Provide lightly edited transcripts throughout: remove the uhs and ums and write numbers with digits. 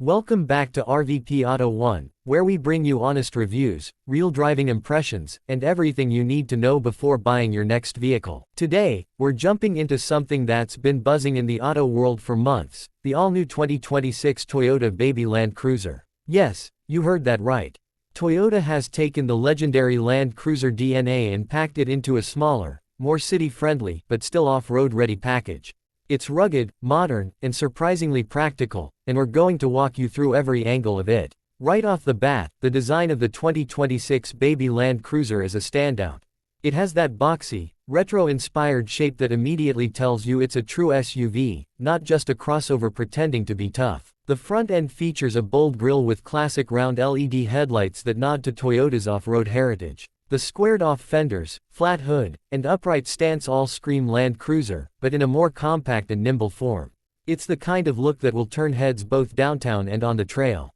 Welcome back to RVP Auto1, where we bring you honest reviews, real driving impressions, and everything you need to know before buying your next vehicle. Today, we're jumping into something that's been buzzing in the auto world for months, the all-new 2026 Toyota Baby Land Cruiser. Yes, you heard that right. Toyota has taken the legendary Land Cruiser DNA and packed it into a smaller, more city-friendly, but still off-road ready package. It's rugged, modern, and surprisingly practical, and we're going to walk you through every angle of it. Right off the bat, the design of the 2026 Baby Land Cruiser is a standout. It has that boxy, retro-inspired shape that immediately tells you it's a true SUV, not just a crossover pretending to be tough. The front end features a bold grille with classic round LED headlights that nod to Toyota's off-road heritage. The squared-off fenders, flat hood, and upright stance all scream Land Cruiser, but in a more compact and nimble form. It's the kind of look that will turn heads both downtown and on the trail.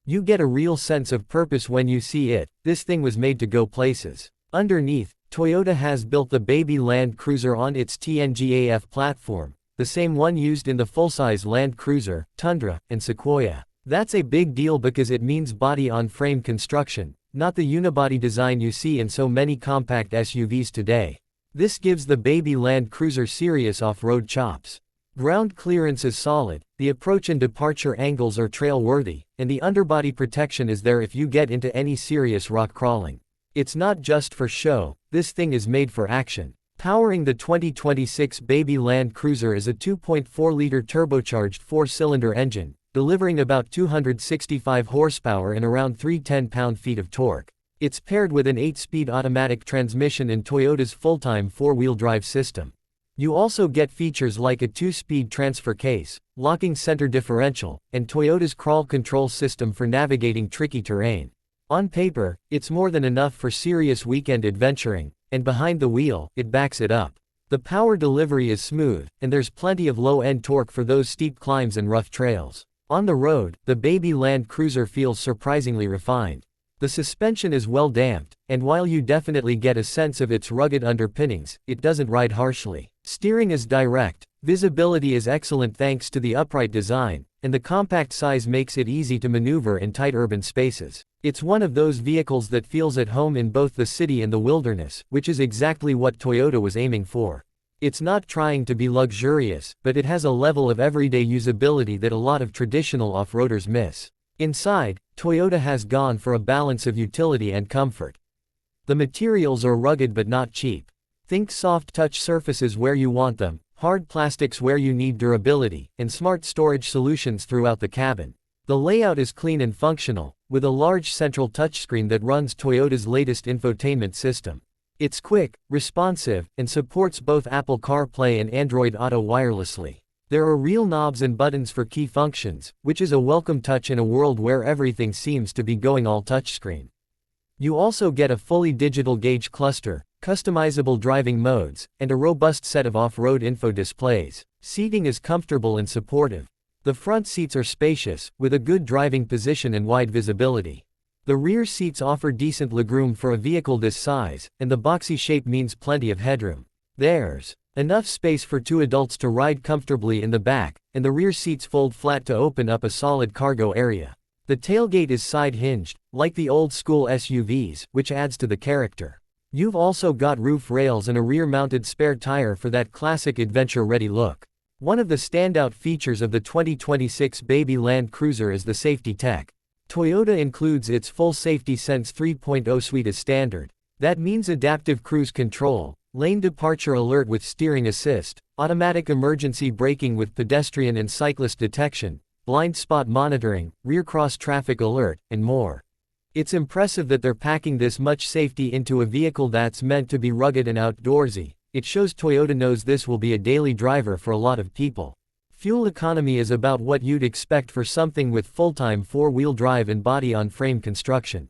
You get a real sense of purpose when you see it. This thing was made to go places. Underneath, Toyota has built the Baby Land Cruiser on its TNGA-F platform, the same one used in the full-size Land Cruiser, Tundra, and Sequoia. That's a big deal because it means body-on-frame construction, not the unibody design you see in so many compact SUVs today. This gives the Baby Land Cruiser serious off-road chops. Ground clearance is solid, the approach and departure angles are trail-worthy, and the underbody protection is there if you get into any serious rock crawling. It's not just for show, this thing is made for action. Powering the 2026 Baby Land Cruiser is a 2.4-liter turbocharged 4-cylinder engine, delivering about 265 horsepower and around 310 pound-feet of torque. It's paired with an 8-speed automatic transmission in Toyota's full-time 4-wheel drive system. You also get features like a 2-speed transfer case, locking center differential, and Toyota's crawl control system for navigating tricky terrain. On paper, it's more than enough for serious weekend adventuring, and behind the wheel, it backs it up. The power delivery is smooth, and there's plenty of low-end torque for those steep climbs and rough trails. On the road, the Baby Land Cruiser feels surprisingly refined. The suspension is well damped, and while you definitely get a sense of its rugged underpinnings, it doesn't ride harshly. Steering is direct, visibility is excellent thanks to the upright design, and the compact size makes it easy to maneuver in tight urban spaces. It's one of those vehicles that feels at home in both the city and the wilderness, which is exactly what Toyota was aiming for. It's not trying to be luxurious, but it has a level of everyday usability that a lot of traditional off-roaders miss. Inside, Toyota has gone for a balance of utility and comfort. The materials are rugged but not cheap. Think soft touch surfaces where you want them, hard plastics where you need durability, and smart storage solutions throughout the cabin. The layout is clean and functional, with a large central touchscreen that runs Toyota's latest infotainment system. It's quick, responsive, and supports both Apple CarPlay and Android Auto wirelessly. There are real knobs and buttons for key functions, which is a welcome touch in a world where everything seems to be going all touchscreen. You also get a fully digital gauge cluster, customizable driving modes, and a robust set of off-road info displays. Seating is comfortable and supportive. The front seats are spacious, with a good driving position and wide visibility. The rear seats offer decent legroom for a vehicle this size, and the boxy shape means plenty of headroom. There's enough space for 2 adults to ride comfortably in the back, and the rear seats fold flat to open up a solid cargo area. The tailgate is side-hinged, like the old-school SUVs, which adds to the character. You've also got roof rails and a rear-mounted spare tire for that classic adventure-ready look. One of the standout features of the 2026 Baby Land Cruiser is the safety tech. Toyota includes its full Safety Sense 3.0 suite as standard. That means adaptive cruise control, lane departure alert with steering assist, automatic emergency braking with pedestrian and cyclist detection, blind spot monitoring, rear cross traffic alert, and more. It's impressive that they're packing this much safety into a vehicle that's meant to be rugged and outdoorsy. It shows Toyota knows this will be a daily driver for a lot of people. Fuel economy is about what you'd expect for something with full-time 4-wheel drive and body-on-frame construction.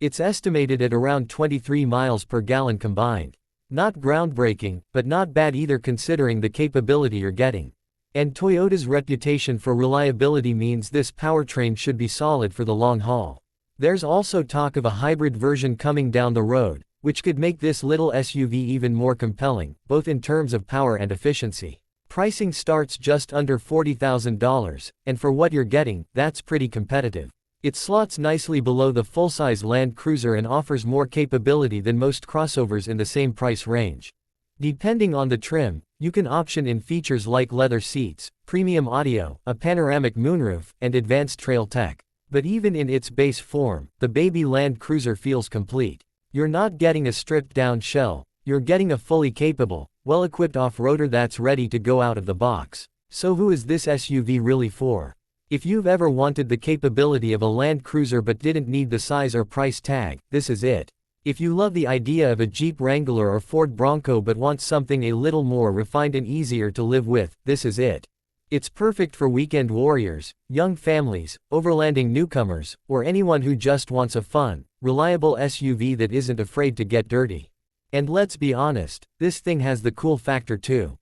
It's estimated at around 23 miles per gallon combined. Not groundbreaking, but not bad either considering the capability you're getting. And Toyota's reputation for reliability means this powertrain should be solid for the long haul. There's also talk of a hybrid version coming down the road, which could make this little SUV even more compelling, both in terms of power and efficiency. pricing starts just under $40,000, and for what you're getting, that's pretty competitive. It slots nicely below the full-size Land Cruiser and offers more capability than most crossovers in the same price range. Depending on the trim, you can option in features like leather seats, premium audio, a panoramic moonroof, and advanced trail tech. But even in its base form, the baby Land Cruiser feels complete. You're not getting a stripped-down shell, you're getting a fully capable, well-equipped off-roader that's ready to go out of the box. So who is this SUV really for? If you've ever wanted the capability of a Land Cruiser but didn't need the size or price tag, this is it. If you love the idea of a Jeep Wrangler or Ford Bronco but want something a little more refined and easier to live with, this is it. It's perfect for weekend warriors, young families, overlanding newcomers, or anyone who just wants a fun, reliable SUV that isn't afraid to get dirty. And let's be honest, this thing has the cool factor too.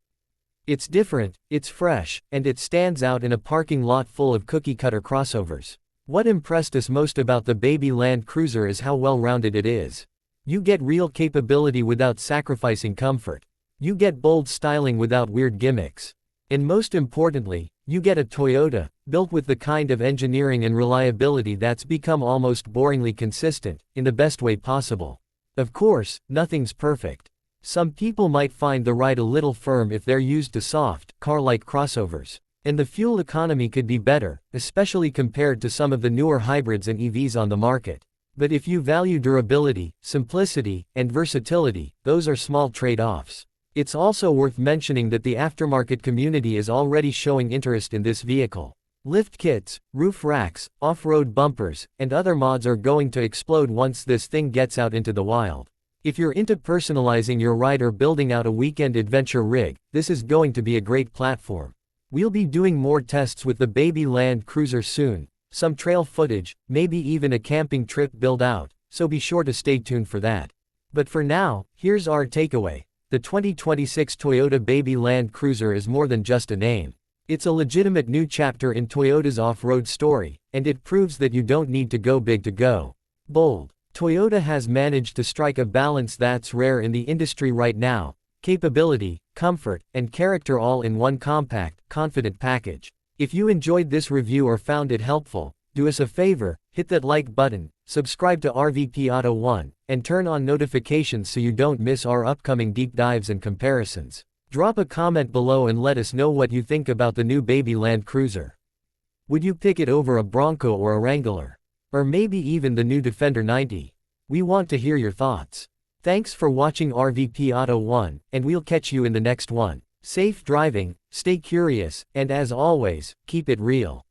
It's different, it's fresh, and it stands out in a parking lot full of cookie-cutter crossovers. What impressed us most about the baby Land Cruiser is how well-rounded it is. You get real capability without sacrificing comfort. You get bold styling without weird gimmicks. And most importantly, you get a Toyota, built with the kind of engineering and reliability that's become almost boringly consistent, in the best way possible. Of course, nothing's perfect. Some people might find the ride a little firm if they're used to soft, car-like crossovers. And the fuel economy could be better, especially compared to some of the newer hybrids and EVs on the market. But if you value durability, simplicity, and versatility, those are small trade-offs. It's also worth mentioning that the aftermarket community is already showing interest in this vehicle. Lift kits, roof racks, off-road bumpers, and other mods are going to explode once this thing gets out into the wild. If you're into personalizing your ride or building out a weekend adventure rig, this is going to be a great platform. We'll be doing more tests with the baby Land Cruiser soon, some trail footage, maybe even a camping trip build out, so be sure to stay tuned for that. But for now, here's our takeaway. The 2026 Toyota Baby Land Cruiser is more than just a name. It's a legitimate new chapter in Toyota's off-road story, and it proves that you don't need to go big to go bold. Toyota has managed to strike a balance that's rare in the industry right now: capability, comfort, and character all in one compact, confident package. If you enjoyed this review or found it helpful, do us a favor, hit that like button, subscribe to RVP Auto1, and turn on notifications so you don't miss our upcoming deep dives and comparisons. Drop a comment below and let us know what you think about the new baby Land Cruiser. Would you pick it over a Bronco or a Wrangler? Or maybe even the new Defender 90? We want to hear your thoughts. Thanks for watching RVP Auto1, and we'll catch you in the next one. Safe driving, stay curious, and as always, keep it real.